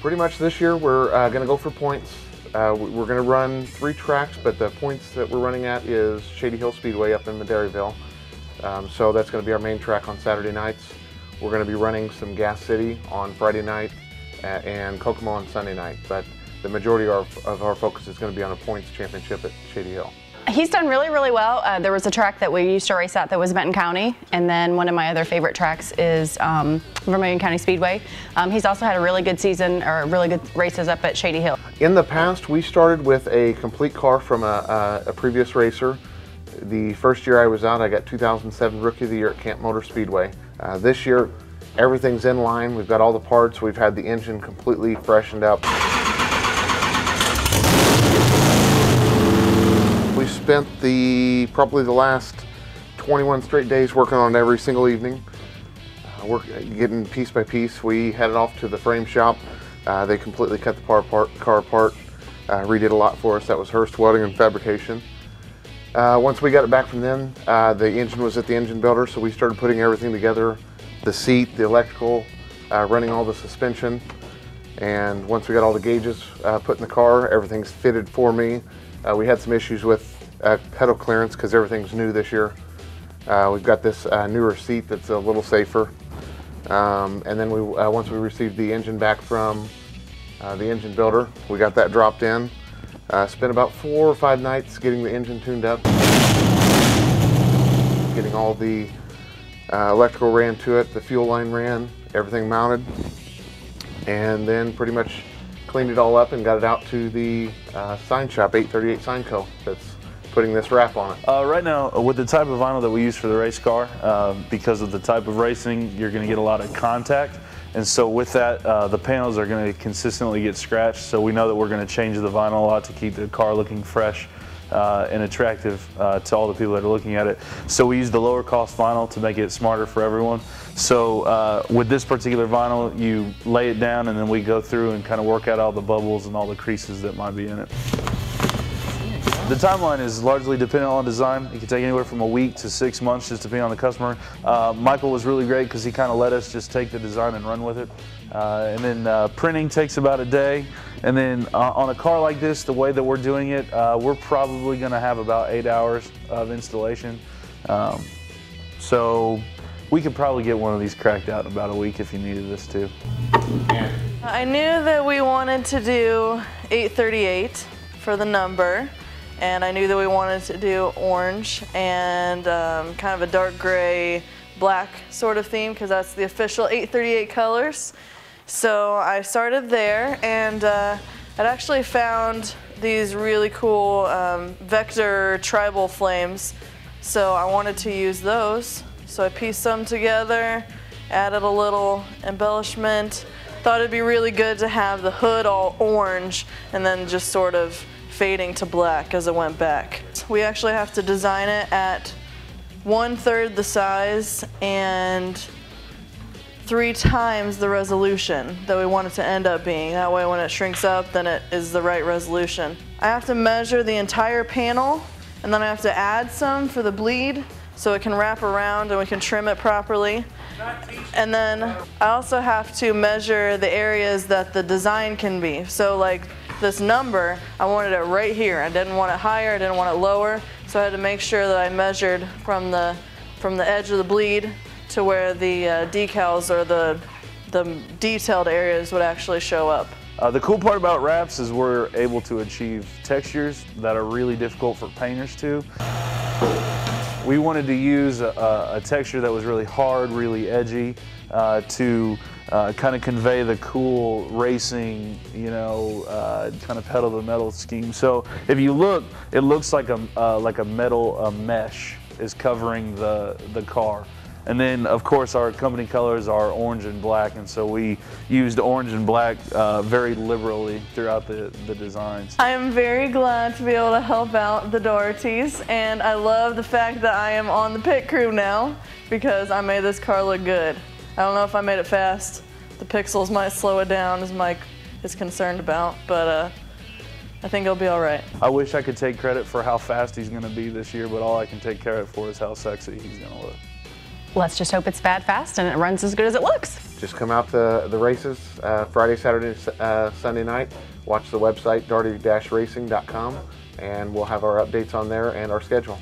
Pretty much this year we're going to go for points. We're going to run 3 tracks, but the points that we're running at is Shady Hill Speedway up in Madairyville. So that's going to be our main track on Saturday nights. We're going to be running some Gas City on Friday night and Kokomo on Sunday night, but the majority of our focus is going to be on a points championship at Shady Hill. He's done really, really well. There was a track that we used to race at that was Benton County, and then one of my other favorite tracks is Vermilion County Speedway. He's also had a really good season, or really good races up at Shady Hill. In the past, we started with a complete car from a previous racer. The first year I was out, I got 2007 Rookie of the Year at Camp Motor Speedway. This year, everything's in line. We've got all the parts. We've had the engine completely freshened up. We spent probably the last 21 straight days working on it every single evening. Getting piece by piece. We had it off to the frame shop. They completely cut the car apart, redid a lot for us. That was Hurst Welding and Fabrication. Once we got it back from them, the engine was at the engine builder, so we started putting everything together, the seat, the electrical, running all the suspension. And once we got all the gauges put in the car, everything's fitted for me. We had some issues with pedal clearance because everything's new this year. We've got this newer seat that's a little safer. And then once we received the engine back from the engine builder, we got that dropped in. Spent about 4 or 5 nights getting the engine tuned up, getting all the electrical ran to it, the fuel line ran, everything mounted, and then pretty much cleaned it all up and got it out to the sign shop, 838 Sign Co. that's putting this wrap on it. Right now, with the type of vinyl that we use for the race car, because of the type of racing, you're going to get a lot of contact. And so with that, the panels are going to consistently get scratched. So we know that we're going to change the vinyl a lot to keep the car looking fresh and attractive to all the people that are looking at it. So we use the lower cost vinyl to make it smarter for everyone. So with this particular vinyl, you lay it down and then we go through and kind of work out all the bubbles and all the creases that might be in it. The timeline is largely dependent on design. It can take anywhere from a week to 6 months, just depending on the customer. Michael was really great because he kind of let us just take the design and run with it. And then printing takes about a day. And then on a car like this, the way that we're doing it, we're probably going to have about 8 hours of installation. So we could probably get one of these cracked out in about a week if you needed us to. I knew that we wanted to do 838 for the number. And I knew that we wanted to do orange and kind of a dark gray, black sort of theme because that's the official 838 colors. So I started there, and I'd actually found these really cool vector tribal flames. So I wanted to use those. So I pieced them together, added a little embellishment. Thought it'd be really good to have the hood all orange and then just sort of fading to black as it went back. We actually have to design it at 1/3 the size and 3 times the resolution that we want it to end up being. That way when it shrinks up, then it is the right resolution. I have to measure the entire panel, and then I have to add some for the bleed so it can wrap around and we can trim it properly. And then I also have to measure the areas that the design can be. So like this number, I wanted it right here. I didn't want it higher, I didn't want it lower, so I had to make sure that I measured from the edge of the bleed to where the decals or the detailed areas would actually show up. The cool part about wraps is we're able to achieve textures that are really difficult for painters to. We wanted to use a texture that was really hard, really edgy, to kind of convey the cool racing, you know, kind of pedal to the metal scheme. So if you look, it looks like a metal mesh is covering the car. And then, of course, our company colors are orange and black, and so we used orange and black very liberally throughout the designs. I am very glad to be able to help out the Daughertys, and I love the fact that I am on the pit crew now because I made this car look good. I don't know if I made it fast. The pixels might slow it down, as Mike is concerned about, but I think it'll be all right. I wish I could take credit for how fast he's going to be this year, but all I can take credit for is how sexy he's going to look. let's just hope it's bad fast and it runs as good as it looks. Just come out to the races Friday, Saturday, Sunday night. Watch the website, daugherty-racing.com, and we'll have our updates on there and our schedule.